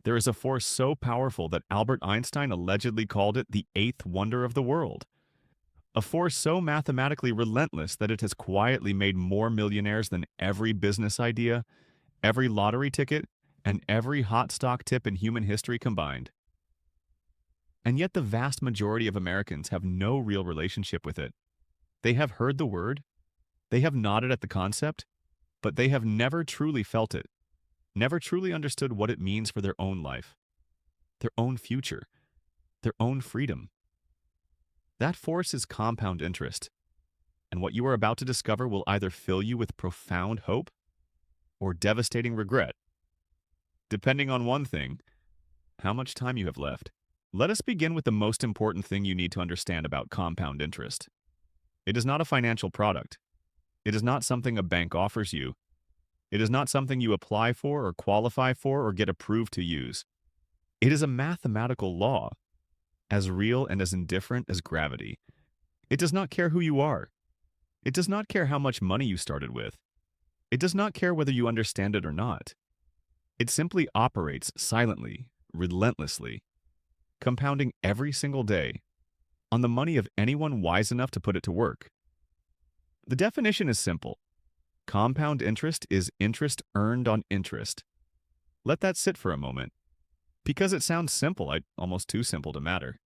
There is a force so powerful that Albert Einstein allegedly called it the eighth wonder of the world. A force so mathematically relentless that it has quietly made more millionaires than every business idea, every lottery ticket, and every hot stock tip in human history combined. And yet the vast majority of Americans have no real relationship with it. They have heard the word, they have nodded at the concept, but they have never truly felt it, never truly understood what it means for their own life, their own future, their own freedom. That force is compound interest, and what you are about to discover will either fill you with profound hope or devastating regret, depending on one thing: how much time you have left. Let us begin with the most important thing you need to understand about compound interest. It is not a financial product. It is not something a bank offers you. It is not something you apply for or qualify for or get approved to use. It is a mathematical law, as real and as indifferent as gravity. It does not care who you are. It does not care how much money you started with. It does not care whether you understand it or not. It simply operates silently, relentlessly, compounding every single day on the money of anyone wise enough to put it to work. The definition is simple. Compound interest is interest earned on interest. Let that sit for a moment. Because it sounds simple, almost too simple to matter.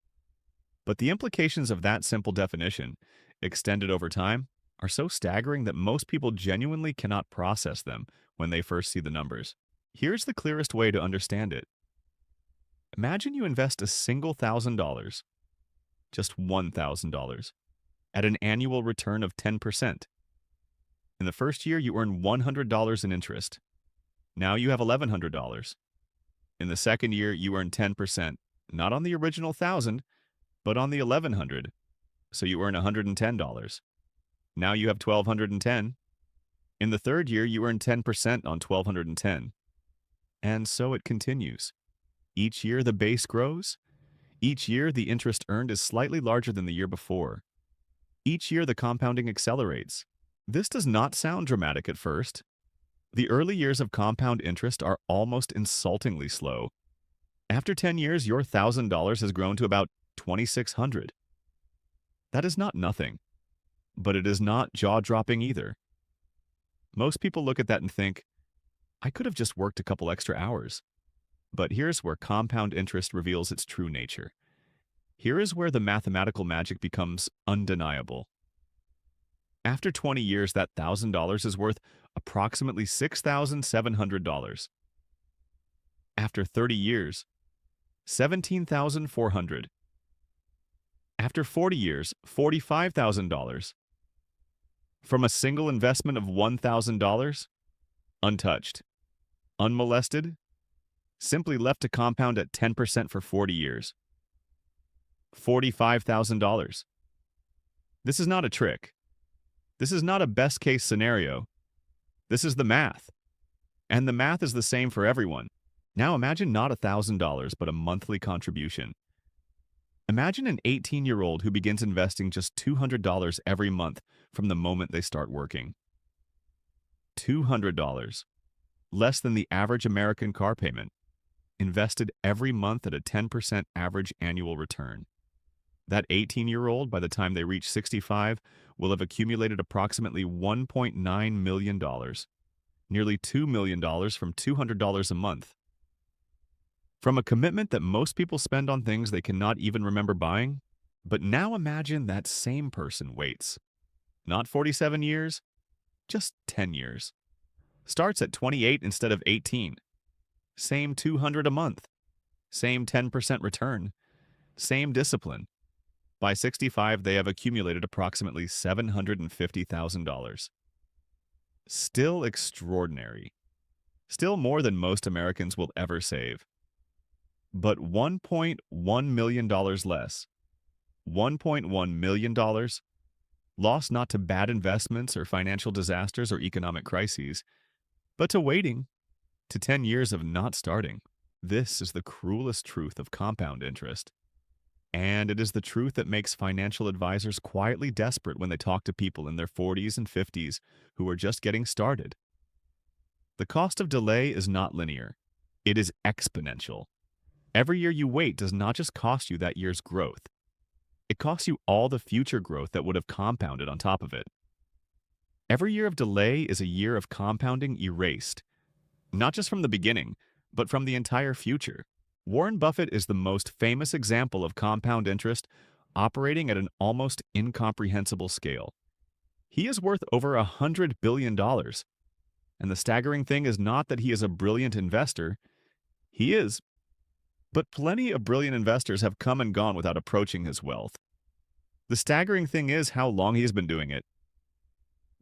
But the implications of that simple definition, extended over time, are so staggering that most people genuinely cannot process them when they first see the numbers. Here's the clearest way to understand it. Imagine you invest a single $1,000, just $1,000, at an annual return of 10%. In the first year, you earn $100 in interest. Now you have $1,100. In the second year, you earn 10%, not on the original 1,000, but on the 1,100. So you earn $110. Now you have 1,210. In the third year, you earn 10% on 1,210. And so it continues. Each year, the base grows. Each year, the interest earned is slightly larger than the year before. Each year, the compounding accelerates. This does not sound dramatic at first. The early years of compound interest are almost insultingly slow. After 10 years, your $1,000 has grown to about $2,600. That is not nothing, but it is not jaw-dropping either. Most people look at that and think, I could have just worked a couple extra hours. But here's where compound interest reveals its true nature. Here is where the mathematical magic becomes undeniable. After 20 years, that $1,000 is worth approximately $6,700. After 30 years, $17,400. After 40 years, $45,000. From a single investment of $1,000, untouched, unmolested, simply left to compound at 10% for 40 years. $45,000. This is not a trick. This is not a best-case scenario. This is the math. And the math is the same for everyone. Now imagine not $1,000, but a monthly contribution. Imagine an 18-year-old who begins investing just $200 every month from the moment they start working. $200, less than the average American car payment, invested every month at a 10% average annual return. That 18-year-old, by the time they reach 65, will have accumulated approximately $1.9 million, nearly $2 million from $200 a month. From a commitment that most people spend on things they cannot even remember buying, but now imagine that same person waits. Not 47 years, just 10 years. Starts at 28 instead of 18. Same $200 a month. Same 10% return. Same discipline. By 65, they have accumulated approximately $750,000. Still extraordinary. Still more than most Americans will ever save. But $1.1 million less. $1.1 million lost not to bad investments or financial disasters or economic crises, but to waiting, to 10 years of not starting. This is the cruelest truth of compound interest. And it is the truth that makes financial advisors quietly desperate when they talk to people in their 40s and 50s who are just getting started. The cost of delay is not linear. It is exponential. Every year you wait does not just cost you that year's growth. It costs you all the future growth that would have compounded on top of it. Every year of delay is a year of compounding erased, not just from the beginning, but from the entire future. Warren Buffett is the most famous example of compound interest operating at an almost incomprehensible scale. He is worth over $100 billion. And the staggering thing is not that he is a brilliant investor. He is. But plenty of brilliant investors have come and gone without approaching his wealth. The staggering thing is how long he's been doing it.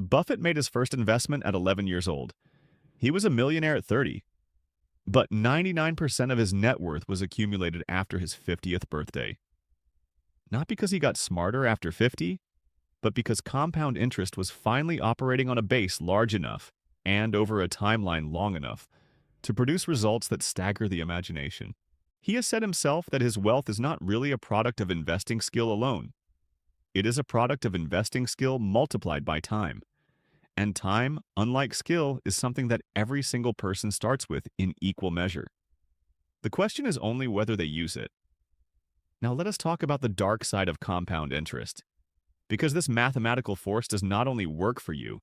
Buffett made his first investment at 11 years old. He was a millionaire at 30. But 99% of his net worth was accumulated after his 50th birthday. Not because he got smarter after 50, but because compound interest was finally operating on a base large enough and over a timeline long enough to produce results that stagger the imagination. He has said himself that his wealth is not really a product of investing skill alone. It is a product of investing skill multiplied by time. And time, unlike skill, is something that every single person starts with in equal measure. The question is only whether they use it. Now let us talk about the dark side of compound interest. Because this mathematical force does not only work for you,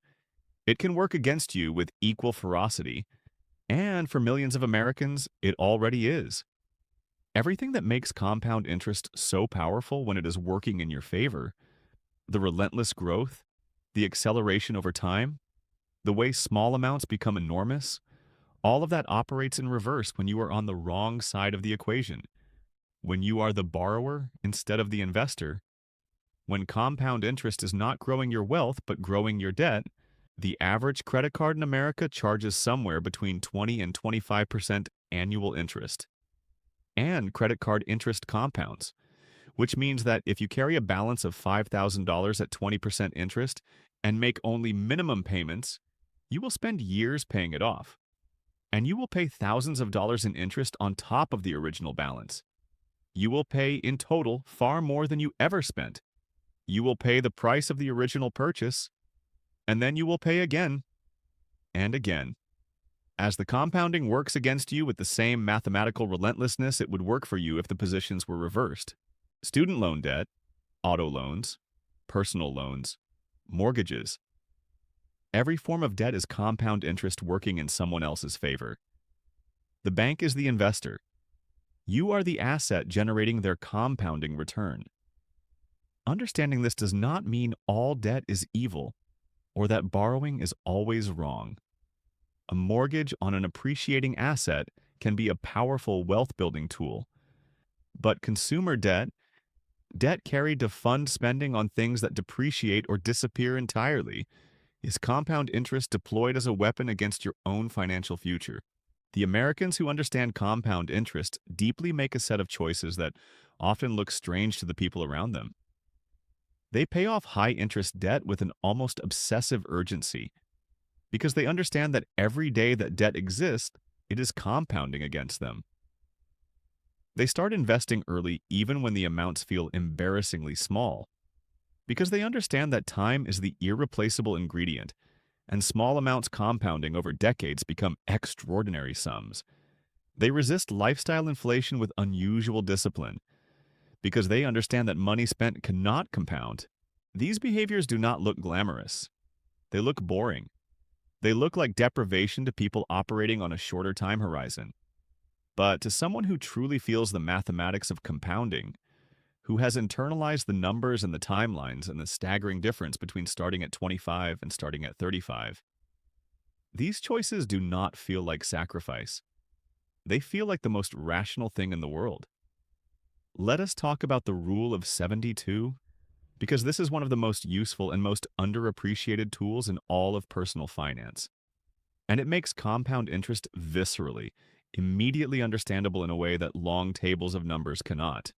it can work against you with equal ferocity. And for millions of Americans, it already is. Everything that makes compound interest so powerful when it is working in your favor, the relentless growth, the acceleration over time, the way small amounts become enormous, all of that operates in reverse when you are on the wrong side of the equation, when you are the borrower instead of the investor, when compound interest is not growing your wealth but growing your debt. The average credit card in America charges somewhere between 20 and 25% annual interest. And credit card interest compounds, which means that if you carry a balance of $5,000 at 20% interest and make only minimum payments, you will spend years paying it off. And you will pay thousands of dollars in interest on top of the original balance. You will pay in total far more than you ever spent. You will pay the price of the original purchase, and then you will pay again and again. As the compounding works against you with the same mathematical relentlessness it would work for you if the positions were reversed. Student loan debt, auto loans, personal loans, mortgages. Every form of debt is compound interest working in someone else's favor. The bank is the investor. You are the asset generating their compounding return. Understanding this does not mean all debt is evil or that borrowing is always wrong. A mortgage on an appreciating asset can be a powerful wealth-building tool. But consumer debt, debt carried to fund spending on things that depreciate or disappear entirely, is compound interest deployed as a weapon against your own financial future. The Americans who understand compound interest deeply make a set of choices that often look strange to the people around them. They pay off high-interest debt with an almost obsessive urgency, because they understand that every day that debt exists, it is compounding against them. They start investing early even when the amounts feel embarrassingly small, because they understand that time is the irreplaceable ingredient, and small amounts compounding over decades become extraordinary sums. They resist lifestyle inflation with unusual discipline, because they understand that money spent cannot compound. These behaviors do not look glamorous. They look boring. They look like deprivation to people operating on a shorter time horizon. But to someone who truly feels the mathematics of compounding, who has internalized the numbers and the timelines and the staggering difference between starting at 25 and starting at 35, these choices do not feel like sacrifice. They feel like the most rational thing in the world. Let us talk about the rule of 72, because this is one of the most useful and most underappreciated tools in all of personal finance. And it makes compound interest viscerally, immediately understandable in a way that long tables of numbers cannot.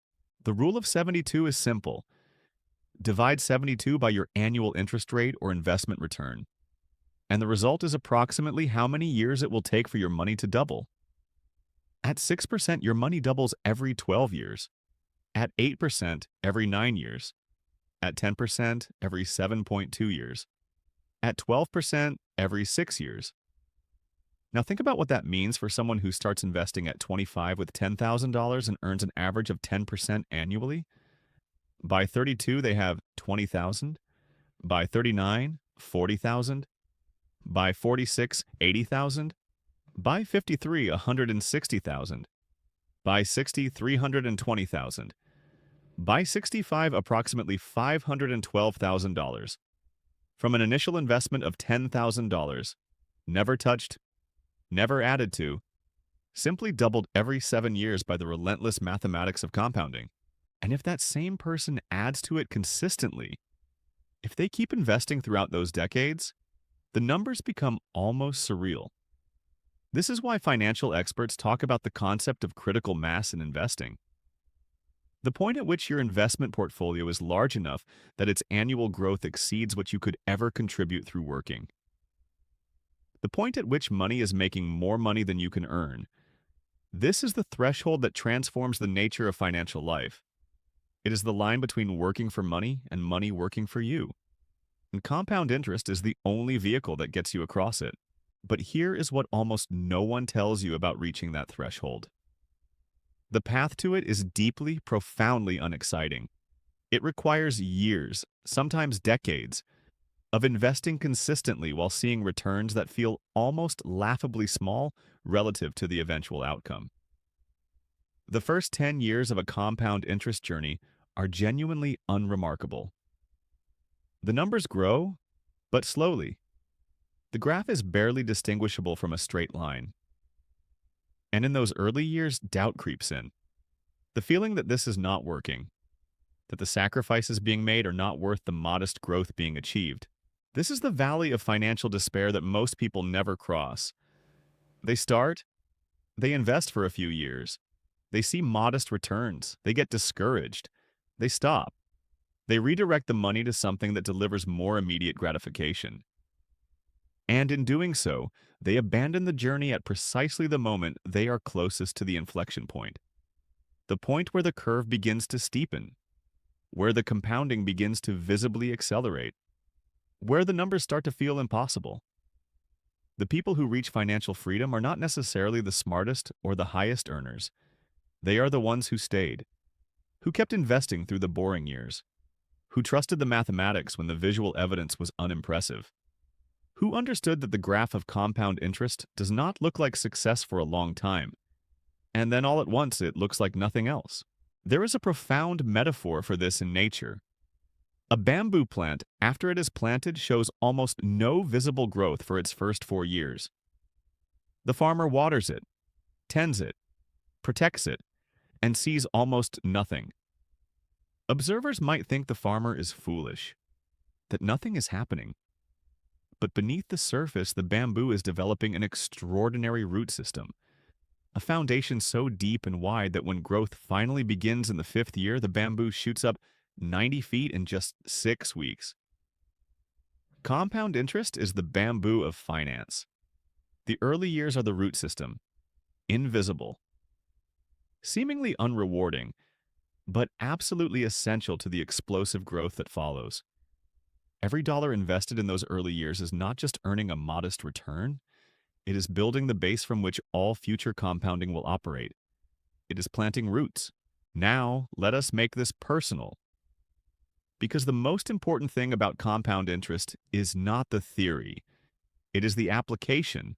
The rule of 72 is simple. Divide 72 by your annual interest rate or investment return, and the result is approximately how many years it will take for your money to double. At 6%, your money doubles every 12 years. At 8%, every 9 years. At 10%, every 7.2 years. At 12%, every 6 years. Now think about what that means for someone who starts investing at 25 with $10,000 and earns an average of 10% annually. By 32, they have 20,000. By 39, 40,000. By 46, 80,000. By 53, 160,000. By 60, 320,000. By 65, approximately $512,000. From an initial investment of $10,000, never touched, never added to, simply doubled every 7 years by the relentless mathematics of compounding. And if that same person adds to it consistently, if they keep investing throughout those decades, the numbers become almost surreal. This is why financial experts talk about the concept of critical mass in investing. The point at which your investment portfolio is large enough that its annual growth exceeds what you could ever contribute through working. The point at which money is making more money than you can earn. This is the threshold that transforms the nature of financial life. It is the line between working for money and money working for you. And compound interest is the only vehicle that gets you across it. But here is what almost no one tells you about reaching that threshold. The path to it is deeply, profoundly unexciting. It requires years, sometimes decades, of investing consistently while seeing returns that feel almost laughably small relative to the eventual outcome. The first 10 years of a compound interest journey are genuinely unremarkable. The numbers grow, but slowly. The graph is barely distinguishable from a straight line. And in those early years, doubt creeps in. The feeling that this is not working, that the sacrifices being made are not worth the modest growth being achieved. This is the valley of financial despair that most people never cross. They start, they invest for a few years, they see modest returns, they get discouraged, they stop. They redirect the money to something that delivers more immediate gratification. And in doing so, they abandon the journey at precisely the moment they are closest to the inflection point. The point where the curve begins to steepen, where the compounding begins to visibly accelerate, where the numbers start to feel impossible. The people who reach financial freedom are not necessarily the smartest or the highest earners. They are the ones who stayed, who kept investing through the boring years, who trusted the mathematics when the visual evidence was unimpressive, who understood that the graph of compound interest does not look like success for a long time, and then all at once it looks like nothing else. There is a profound metaphor for this in nature. A bamboo plant, after it is planted, shows almost no visible growth for its first 4 years. The farmer waters it, tends it, protects it, and sees almost nothing. Observers might think the farmer is foolish, that nothing is happening. But beneath the surface, the bamboo is developing an extraordinary root system, a foundation so deep and wide that when growth finally begins in the 5th year, the bamboo shoots up 90 feet in just 6 weeks. Compound interest is the bamboo of finance. The early years are the root system, invisible, seemingly unrewarding, but absolutely essential to the explosive growth that follows. Every dollar invested in those early years is not just earning a modest return, it is building the base from which all future compounding will operate. It is planting roots. Now, let us make this personal. Because the most important thing about compound interest is not the theory. It is the application.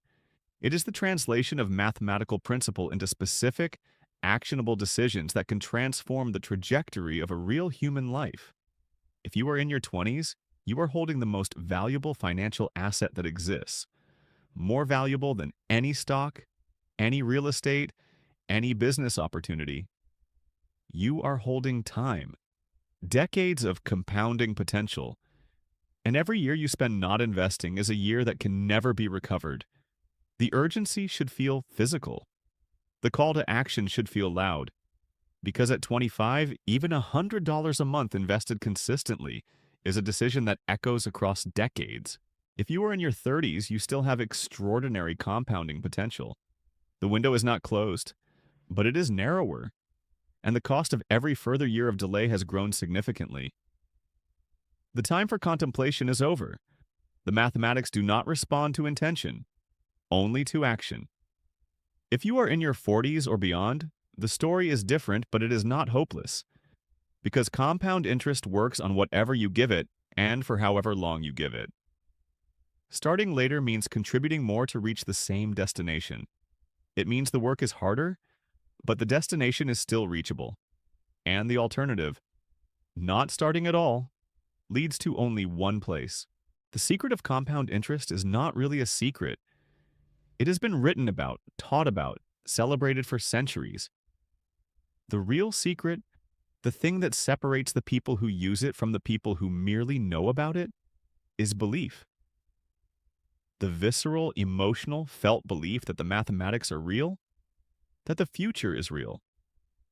It is the translation of mathematical principle into specific, actionable decisions that can transform the trajectory of a real human life. If you are in your 20s, you are holding the most valuable financial asset that exists, more valuable than any stock, any real estate, any business opportunity. You are holding time, decades of compounding potential, and every year you spend not investing is a year that can never be recovered. The urgency should feel physical. The call to action should feel loud. Because at 25, even $100 a month invested consistently is a decision that echoes across decades. If you are in your 30s, you still have extraordinary compounding potential. The window is not closed, but it is narrower, and the cost of every further year of delay has grown significantly. The time for contemplation is over. The mathematics do not respond to intention. only to action. If you are in your 40s or beyond, the story is different, but it is not hopeless, because compound interest works on whatever you give it and for however long you give it. Starting later means contributing more to reach the same destination. It means the work is harder, but the destination is still reachable. And the alternative, not starting at all, leads to only one place. The secret of compound interest is not really a secret. It has been written about, taught about, celebrated for centuries. The real secret, the thing that separates the people who use it from the people who merely know about it, is belief. The visceral, emotional, felt belief that the mathematics are real, that the future is real,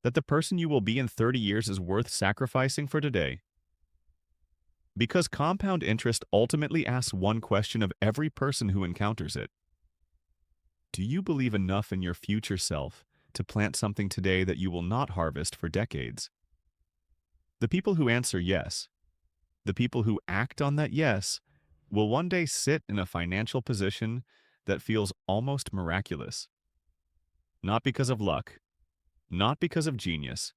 that the person you will be in 30 years is worth sacrificing for today. Because compound interest ultimately asks one question of every person who encounters it. Do you believe enough in your future self to plant something today that you will not harvest for decades? The people who answer yes, the people who act on that yes, will one day sit in a financial position that feels almost miraculous. Not because of luck, not because of genius,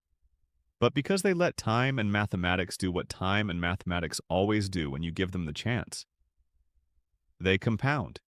but because they let time and mathematics do what time and mathematics always do when you give them the chance. They compound.